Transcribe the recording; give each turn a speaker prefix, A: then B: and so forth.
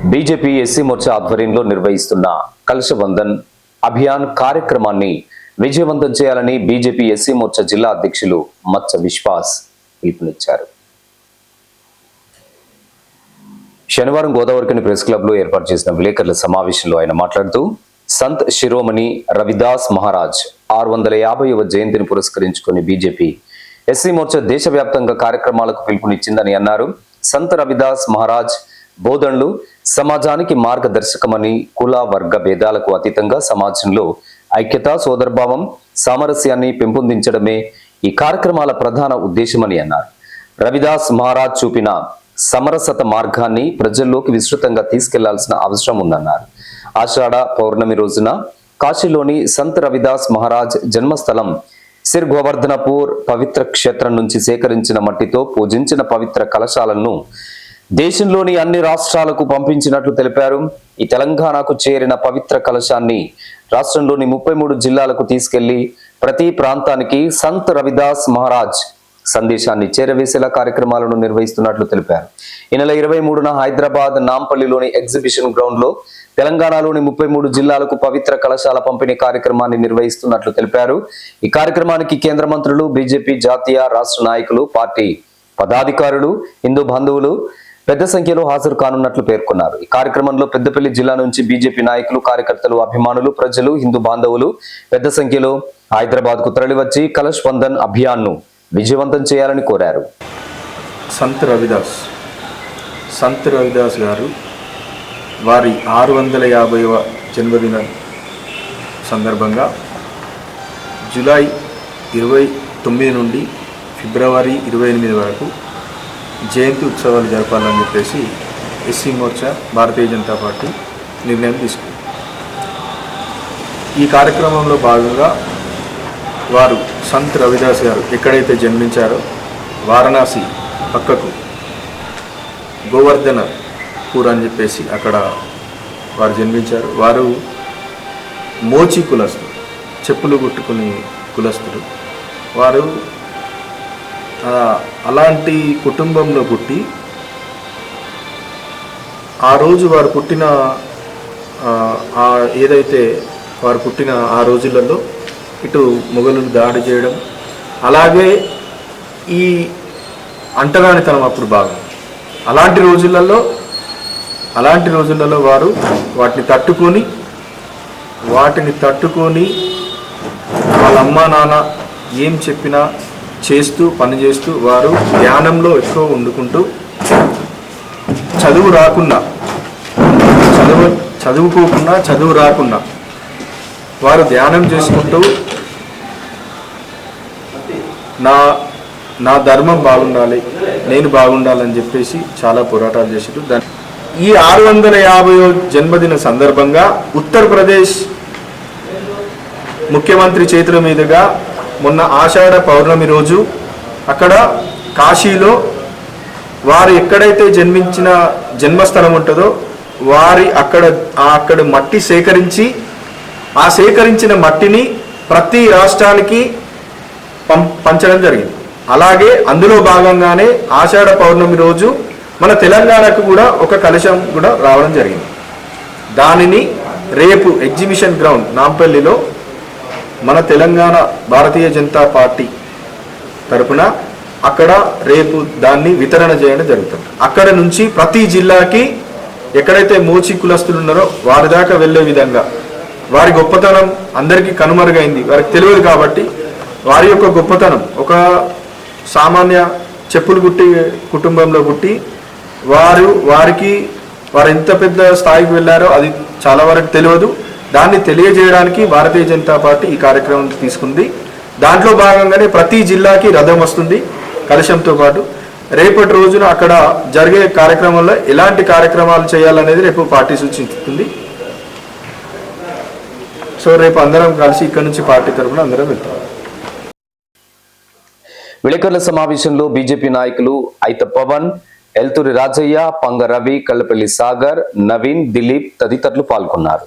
A: BJP SC Morcha ఆధ్వర్యంలో నిర్వహిస్తున్న కలశ బంధన్ అభియాన్ కార్యక్రమాన్ని విజయవంతం చేయాలని బీజేపీ ఎస్సీ మోర్చా జిల్లా అధ్యక్షులు మచ్చ విశ్వాస్ పిలుపునిచ్చారు. శనివారం గోదావరికని ప్రెస్ క్లబ్ లో ఏర్పాటు చేసిన విలేకరుల సమావేశంలో ఆయన మాట్లాడుతూ సంత్ శిరోమణి రవిదాస్ మహారాజ్ 650వ జయంతిని పురస్కరించుకుని బీజేపీ ఎస్సీ మోర్చా దేశవ్యాప్తంగా కార్యక్రమాలకు పిలుపునిచ్చిందని అన్నారు. సంత్ రవిదాస్ మహారాజ్ బోధనలు సమాజానికి మార్గదర్శకమని, కుల వర్గ భేదాలకు అతీతంగా సమాజంలో ఐక్యత, సోదరభావం, సామరస్యాన్ని పెంపొందించడమే ఈ కార్యక్రమాల ప్రధాన ఉద్దేశమని అన్నారు. రవిదాస్ మహారాజ్ చూపిన సమరసత మార్గాన్ని ప్రజల్లోకి విస్తృతంగా తీసుకెళ్లాల్సిన అవసరం ఉందన్నారు. ఆషాఢ పౌర్ణమి రోజున కాశీలోని సంత్ రవిదాస్ మహారాజ్ జన్మస్థలం సిర్ గోవర్ధనపూర్ పవిత్ర క్షేత్రం నుంచి సేకరించిన మట్టితో పూజించిన పవిత్ర కలశాలను దేశంలోని అన్ని రాష్ట్రాలకు పంపించినట్లు తెలిపారు. ఈ తెలంగాణకు చేరిన పవిత్ర కలశాన్ని రాష్ట్రంలోని 33 జిల్లాలకు తీసుకెళ్లి ప్రతి ప్రాంతానికి సంత్ రవిదాస్ మహారాజ్ సందేశాన్ని చేరవేసేలా కార్యక్రమాలను నిర్వహిస్తున్నట్లు తెలిపారు. ఈ నెల 23న హైదరాబాద్ నాంపల్లిలోని ఎగ్జిబిషన్ గ్రౌండ్ లో తెలంగాణలోని 33 జిల్లాలకు పవిత్ర కలశాల పంపిణీ కార్యక్రమాన్ని నిర్వహిస్తున్నట్లు తెలిపారు. ఈ కార్యక్రమానికి కేంద్ర మంత్రులు, బీజేపీ జాతీయ రాష్ట్ర నాయకులు, పార్టీ పదాధికారులు, హిందూ బంధువులు పెద్ద సంఖ్యలో హాజరు కానున్నట్లు పేర్కొన్నారు. ఈ కార్యక్రమంలో పెద్దపల్లి జిల్లా నుంచి బీజేపీ నాయకులు, కార్యకర్తలు, అభిమానులు, ప్రజలు, హిందూ బాంధవులు పెద్ద సంఖ్యలో హైదరాబాద్ కు తరలివచ్చి కలశ్ బంధన్ అభియాన్ ను విజయవంతం చేయాలని కోరారు.
B: సంత్ రవిదాస్ గారు వారి 650వ జన్మదిన సందర్భంగా జూలై 29 నుండి ఫిబ్రవరి 28 వరకు జయంతి ఉత్సవాలు జరపాలని చెప్పేసి ఎస్సీ మోర్చా భారతీయ జనతా పార్టీ నిర్ణయం తీసుకుంది. ఈ కార్యక్రమంలో భాగంగా వారు సంత్ రవిదాస్ గారు ఎక్కడైతే జన్మించారో వారణాసి పక్కకు గోవర్ధనపూర్ అని చెప్పేసి అక్కడ వారు జన్మించారు. వారు మోచి కులస్తులు, చెప్పులు కుట్టుకుని కులస్తులు. వారు అలాంటి కుటుంబంలో పుట్టి ఆ రోజు వారు పుట్టిన ఏదైతే వారు పుట్టిన ఆ రోజులలో ఇటు మొఘలులు దాడి చేయడం, అలాగే ఈ అంటరానితనం అప్పుడు బాగా అలాంటి రోజులలో వారు వాటిని తట్టుకొని వాళ్ళ అమ్మా నాన్న ఏం చెప్పినా పనిచేస్తూ వారు ధ్యానంలో ఎక్కువ వండుకుంటూ చదువు రాకున్నా వారు ధ్యానం చేసుకుంటూ నా ధర్మం బాగుండాలి, నేను బాగుండాలని చెప్పేసి చాలా పోరాటాలు చేసారు. ఈ 650వ జన్మదిన సందర్భంగా ఉత్తరప్రదేశ్ ముఖ్యమంత్రి చేతుల మీదుగా మొన్న ఆషాఢ పౌర్ణమి రోజు అక్కడ కాశీలో వారు ఎక్కడైతే జన్మించిన జన్మస్థలం ఉంటుందో అక్కడ మట్టి సేకరించి ఆ సేకరించిన మట్టిని ప్రతి రాష్ట్రానికి పంచడం జరిగింది. అలాగే అందులో భాగంగానే ఆషాఢ పౌర్ణమి రోజు మన తెలంగాణకు కూడా ఒక కలశం కూడా రావడం జరిగింది. దానిని రేపు ఎగ్జిబిషన్ గ్రౌండ్ నాంపల్లిలో మన తెలంగాణ భారతీయ జనతా పార్టీ తరపున అక్కడ రేపు దాన్ని వితరణ చేయడం జరుగుతుంది. అక్కడ నుంచి ప్రతి జిల్లాకి ఎక్కడైతే మోచి కులస్తులు ఉన్నారో వారి దాకా వెళ్ళే విధంగా వారి గొప్పతనం అందరికీ కనుమరుగైంది, వారికి తెలియదు. కాబట్టి వారి యొక్క గొప్పతనం, ఒక సామాన్య చెప్పులు కుట్టి కుటుంబంలో పుట్టి వారు ఎంత పెద్ద స్థాయికి వెళ్ళారో అది చాలా వరకు తెలియదు. దాన్ని తెలియజేయడానికి భారతీయ జనతా పార్టీ ఈ కార్యక్రమం తీసుకుంది. దాంట్లో భాగంగానే ప్రతి జిల్లాకి రథం వస్తుంది కలశంతో పాటు. రేపటి రోజున అక్కడ జరిగే కార్యక్రమంలో ఎలాంటి కార్యక్రమాలు చేయాలనేది రేపు పార్టీ సూచిస్తుంది. సో రేపు అందరం కలిసి ఇక్కడ నుంచి పార్టీ తరఫున అందరం వెళ్తాం.
A: విలేకరుల సమావేశంలో బీజేపీ నాయకులు ఐత పవన్, ఎల్తూరి రాజయ్య, పంగ రవి, కల్లపల్లి సాగర్, నవీన్, దిలీప్ తదితరులు పాల్గొన్నారు.